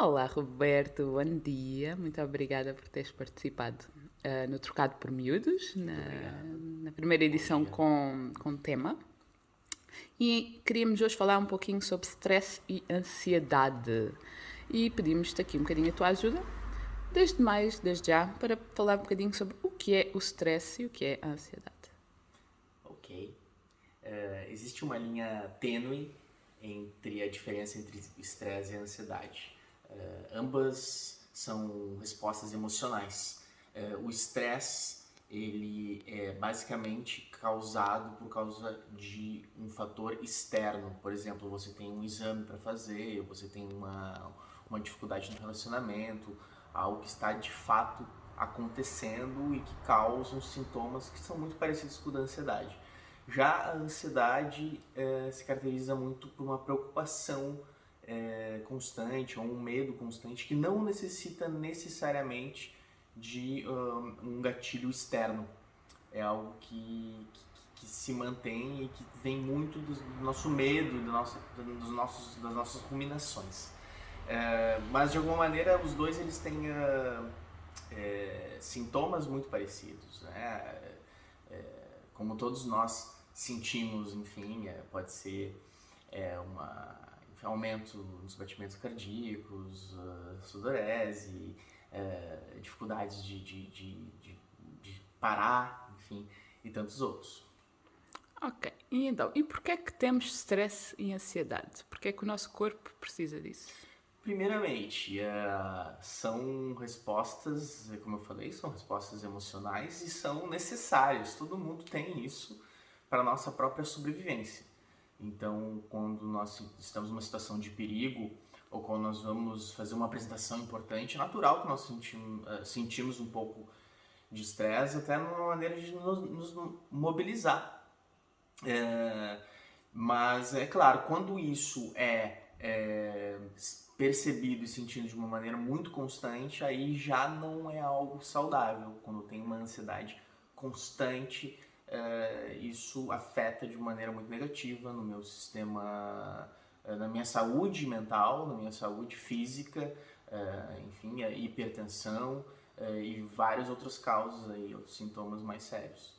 Olá, Roberto, bom dia. Muito obrigada por teres participado no Trocado por Miúdos, Muito obrigado. na primeira Bom edição dia. com tema. E queríamos hoje falar um pouquinho sobre stress e ansiedade. E pedimos-te aqui um bocadinho a tua ajuda, desde já, para falar um bocadinho sobre o que é o stress e o que é a ansiedade. Ok. Existe uma linha tênue entre a diferença entre estresse e ansiedade. Ambas são respostas emocionais. O estresse ele é basicamente causado por causa de um fator externo. Por exemplo, você tem um exame para fazer, você tem uma dificuldade no relacionamento, algo que está de fato acontecendo e que causam sintomas que são muito parecidos com o da ansiedade. Já a ansiedade se caracteriza muito por uma preocupação constante ou um medo constante que não necessita necessariamente de um gatilho externo. É algo que se mantém e que vem muito do nosso medo, das nossas ruminações. Mas de alguma maneira os dois eles têm sintomas muito parecidos, né? Como todos nós sentimos, enfim, pode ser enfim, aumento nos batimentos cardíacos, sudorese, dificuldades de parar, enfim, e tantos outros. Ok, e então, e porquê é que temos stress e ansiedade? Porquê é que o nosso corpo precisa disso? Primeiramente, são respostas, como eu falei, são respostas emocionais e são necessárias. Todo mundo tem isso para a nossa própria sobrevivência. Então, quando nós estamos numa situação de perigo ou quando nós vamos fazer uma apresentação importante, é natural que nós sentimos um pouco de estresse, até numa maneira de nos mobilizar. É, mas é claro, quando isso é percebido e sentido de uma maneira muito constante, aí já não é algo saudável. Quando tem uma ansiedade constante, isso afeta de maneira muito negativa no meu sistema, na minha saúde mental, na minha saúde física, enfim, a hipertensão e várias outras causas aí, outros sintomas mais sérios.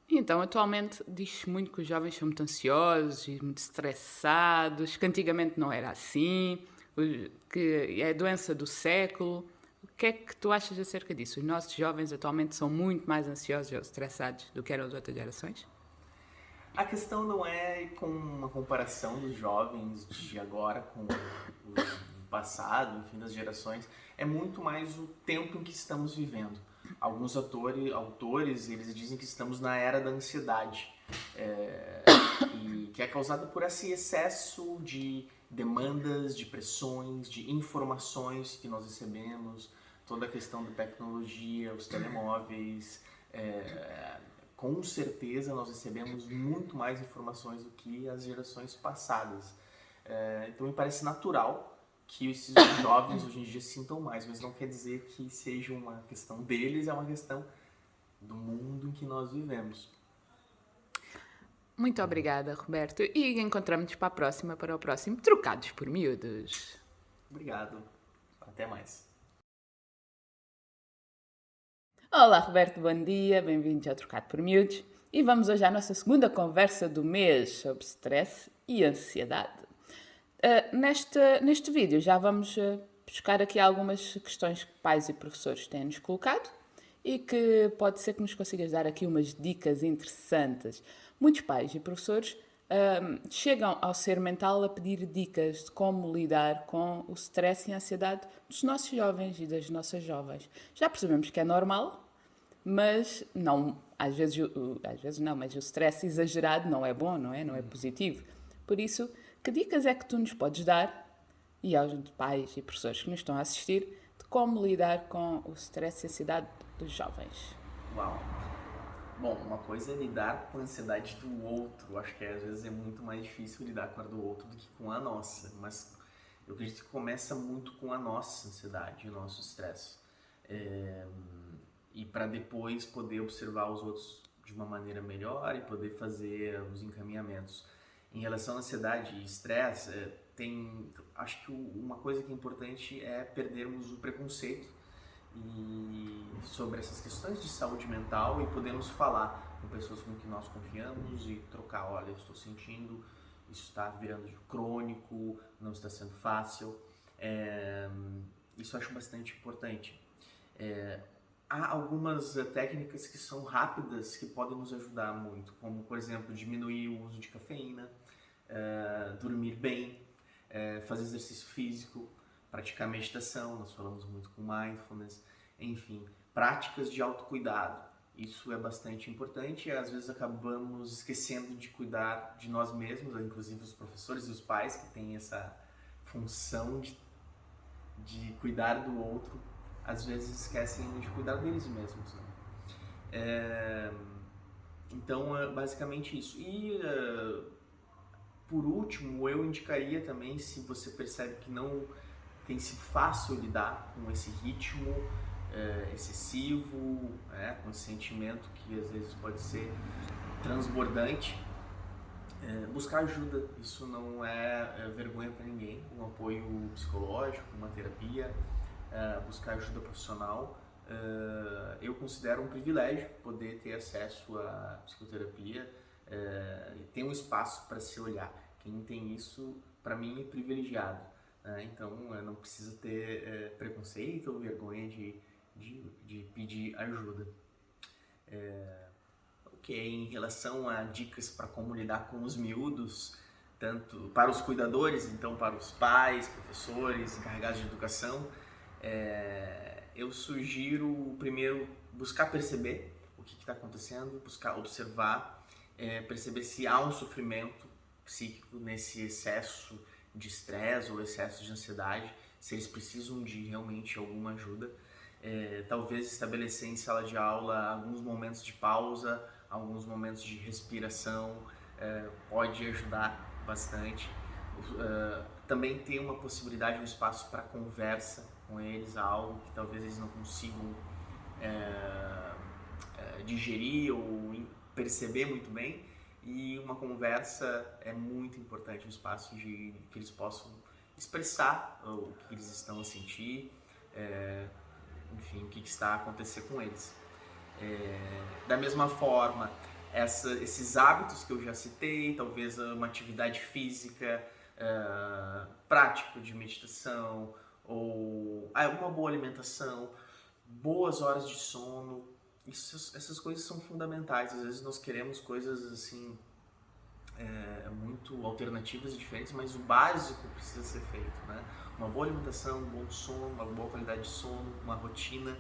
E então, atualmente diz-se muito que os jovens são muito ansiosos e muito estressados, que antigamente não era assim, que é a doença do século. O que é que tu achas acerca disso? Os nossos jovens atualmente são muito mais ansiosos ou estressados do que eram as outras gerações? A questão não é com uma comparação dos jovens de agora com os do passado, enfim, das gerações, é muito mais o tempo em que estamos vivendo. Alguns autores, eles dizem que estamos na era da ansiedade, e que é causada por esse excesso de demandas, de pressões, de informações que nós recebemos, toda a questão da tecnologia, os telemóveis, é, com certeza nós recebemos muito mais informações do que as gerações passadas. Então me parece natural que esses jovens hoje em dia sintam mais, mas não quer dizer que seja uma questão deles, é uma questão do mundo em que nós vivemos. Muito obrigada, Roberto. E encontramos-nos para o próximo Trocados por Miúdos. Obrigado. Até mais. Olá, Roberto, bom dia, bem-vindos ao Trocado por Miúdos. E vamos hoje à nossa segunda conversa do mês sobre stress e ansiedade. Neste vídeo já vamos buscar aqui algumas questões que pais e professores têm-nos colocado e que pode ser que nos consigas dar aqui umas dicas interessantes. Muitos pais e professores chegam ao ser mental a pedir dicas de como lidar com o stress e a ansiedade dos nossos jovens e das nossas jovens. Já percebemos que é normal, mas não, às vezes não, mas o stress exagerado não é bom, não é? Não é positivo. Por isso, que dicas é que tu nos podes dar, e aos pais e professores que nos estão a assistir, de como lidar com o stress e a ansiedade dos jovens? Uau! Bom, uma coisa é lidar com a ansiedade do outro. Acho que às vezes é muito mais difícil lidar com a do outro do que com a nossa. Mas eu acredito que começa muito com a nossa ansiedade, o nosso estresse. É, e para depois poder observar os outros de uma maneira melhor e poder fazer os encaminhamentos. Em relação à ansiedade e estresse, acho que uma coisa que é importante é perdermos o preconceito sobre essas questões de saúde mental e podermos falar com pessoas com que nós confiamos e trocar, olha, eu estou sentindo, isso está virando crônico, não está sendo fácil. Isso eu acho bastante importante. Há algumas técnicas que são rápidas que podem nos ajudar muito, como, por exemplo, diminuir o uso de cafeína, dormir bem, fazer exercício físico, praticar meditação, nós falamos muito com mindfulness, enfim, práticas de autocuidado. Isso é bastante importante e às vezes acabamos esquecendo de cuidar de nós mesmos, inclusive os professores e os pais que têm essa função de cuidar do outro, às vezes esquecem de cuidar deles mesmos, né? Então, é basicamente isso. E, por último, eu indicaria também, se você percebe que não tem sido fácil lidar com esse ritmo excessivo, com esse sentimento que às vezes pode ser transbordante, buscar ajuda. Isso não é vergonha para ninguém. Um apoio psicológico, uma terapia, buscar ajuda profissional. Eu considero um privilégio poder ter acesso à psicoterapia e ter um espaço para se olhar. Quem tem isso, para mim, é privilegiado. Então, não precisa ter preconceito ou vergonha de pedir ajuda. Em relação a dicas para como lidar com os miúdos, tanto para os cuidadores, então para os pais, professores, encarregados de educação, eu sugiro primeiro buscar perceber o que está acontecendo, buscar observar, perceber se há um sofrimento psíquico nesse excesso de estresse ou excesso de ansiedade, se eles precisam de realmente alguma ajuda. Talvez estabelecer em sala de aula alguns momentos de pausa, alguns momentos de respiração, pode ajudar bastante. Também ter uma possibilidade, um espaço para conversa com eles, algo que talvez eles não consigam digerir ou perceber muito bem, e uma conversa é muito importante, um espaço que eles possam expressar o que eles estão a sentir, enfim, o que está a acontecer com eles. Da mesma forma, esses hábitos que eu já citei, talvez uma atividade física, prática de meditação, ou uma boa alimentação, boas horas de sono, essas coisas são fundamentais. Às vezes nós queremos coisas assim muito alternativas e diferentes, mas o básico precisa ser feito, né? Uma boa alimentação, um bom sono, uma boa qualidade de sono, uma rotina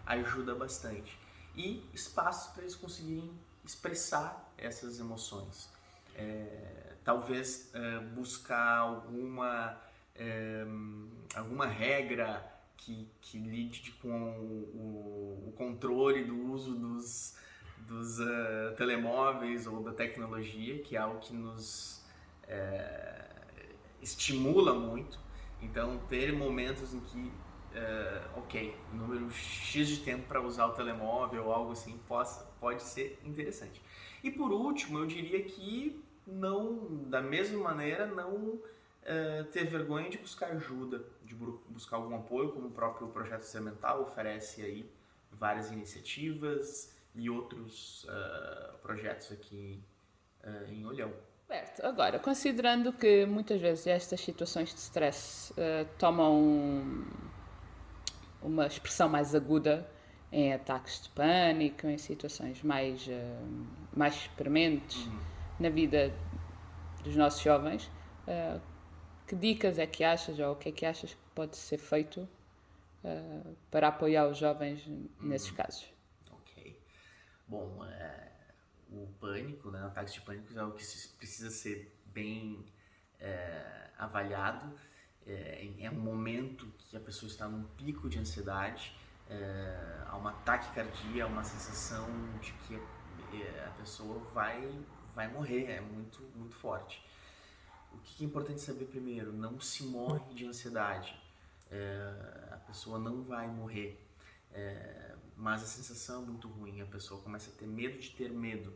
ajuda bastante. E espaço para eles conseguirem expressar essas emoções. Talvez buscar alguma regra que lide com o controle do uso dos telemóveis ou da tecnologia, que é algo que nos estimula muito. Então, ter momentos em que número X de tempo para usar o telemóvel ou algo assim pode ser interessante. E por último, eu diria que da mesma maneira, não ter vergonha de buscar ajuda, de buscar algum apoio, como o próprio Projeto Ser Mental oferece aí várias iniciativas e outros projetos aqui em Olhão. Certo. Agora, considerando que muitas vezes estas situações de stress tomam uma expressão mais aguda em ataques de pânico, em situações mais prementes na vida dos nossos jovens, que dicas é que achas, ou o que é que achas que pode ser feito para apoiar os jovens nesses casos? Ok. Bom, o pânico, né, ataques de pânico é algo que precisa ser bem avaliado. É um momento que a pessoa está num pico de ansiedade, há uma taquicardia, uma sensação de que a pessoa vai morrer, é muito, muito forte. O que é importante saber primeiro? Não se morre de ansiedade, a pessoa não vai morrer, mas a sensação é muito ruim, a pessoa começa a ter medo de ter medo.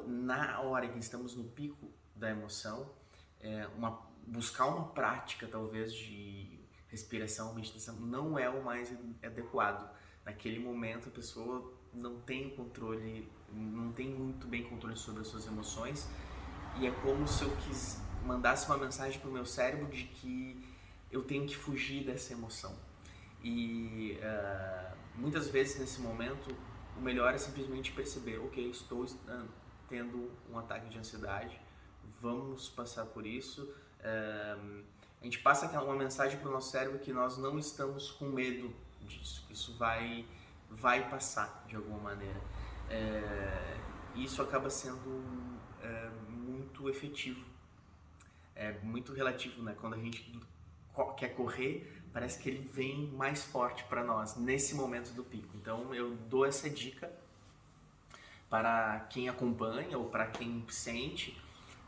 Na hora que estamos no pico da emoção, buscar uma prática talvez de respiração, meditação, não é o mais adequado. Naquele momento a pessoa não tem controle, não tem muito bem controle sobre as suas emoções, e é como se eu mandasse uma mensagem para o meu cérebro de que eu tenho que fugir dessa emoção. E muitas vezes nesse momento o melhor é simplesmente perceber, ok, estou tendo um ataque de ansiedade, vamos passar por isso. A gente passa uma mensagem para o nosso cérebro que nós não estamos com medo disso, que isso vai passar de alguma maneira. Isso acaba sendo muito efetivo. É muito relativo, né? Quando a gente quer correr, parece que ele vem mais forte para nós nesse momento do pico. Então eu dou essa dica para quem acompanha ou para quem sente,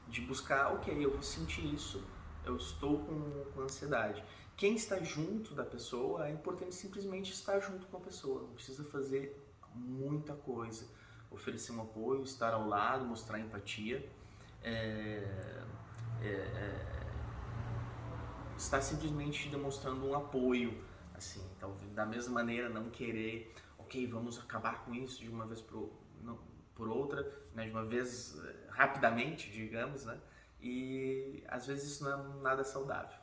de buscar, ok, eu vou sentir isso, eu estou com ansiedade. Quem está junto da pessoa, é importante simplesmente estar junto com a pessoa, não precisa fazer muita coisa, oferecer um apoio, estar ao lado, mostrar empatia, estar simplesmente demonstrando um apoio, assim, então, da mesma maneira, não querer, ok, vamos acabar com isso de uma vez por outra, né, de uma vez rapidamente, digamos, né, e às vezes isso não é nada saudável.